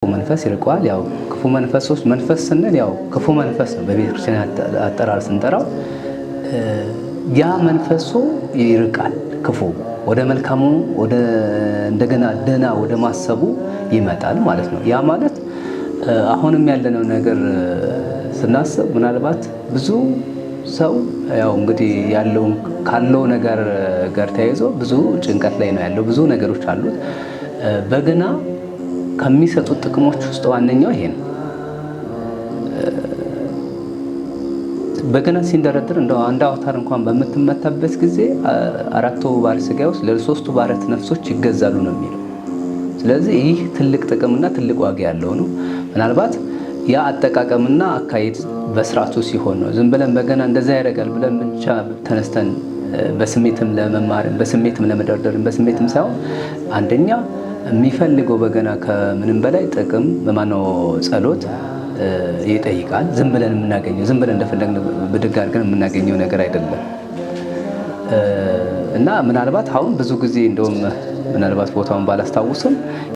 መንፈስ ይርቀዋል። ያው ክፉ መንፈሶች መንፈስ ስንል ያው ክፉ መንፈስ ነው በቤተክርስቲያን አጠራር ስንጠራው ያ መንፈሱ ይርቃል። ክፉ ወደ መልካሙ ወደ እንደገና ደና ወደ ማሰቡ ይመጣል ማለት ነው። ያ ማለት አሁንም ያለነው ነገር ስናስብ ምናልባት ብዙ ሰው ያው እንግዲህ ያለው ካለው ነገር ጋር ተያይዞ ብዙ ጭንቀት ላይ ነው ያለው። ብዙ ነገሮች አሉት። በገና ከሚሰጡት ጥቅሞች ውስጥ ዋነኛው ይሄ ነው። በገና ሲንደረድር እንደው አንድ አውታር እንኳን በምትመታበት ጊዜ አራቱ ባር ስጋ ውስጥ ለሶስቱ ባረት ነፍሶች ይገዛሉ ነው የሚለው። ስለዚህ ይህ ትልቅ ጥቅምና ትልቅ ዋጋ ያለው ነው። ምናልባት ያ አጠቃቀምና አካሄድ በስርዓቱ ሲሆን ነው። ዝም ብለን በገና እንደዛ ያደርጋል ብለን ብቻ ተነስተን በስሜትም ለመማር በስሜትም ለመደርደር በስሜትም ሳይሆን አንደኛ የሚፈልገው በገና ከምንም በላይ ጥቅም በማነው ጸሎት ይጠይቃል። ዝም ብለን የምናገኘው ዝም ብለን እንደፈለግን ብድግ አድርገን የምናገኘው ነገር አይደለም እና ምናልባት አሁን ብዙ ጊዜ እንደውም ምናልባት ቦታውን ባላስታውስም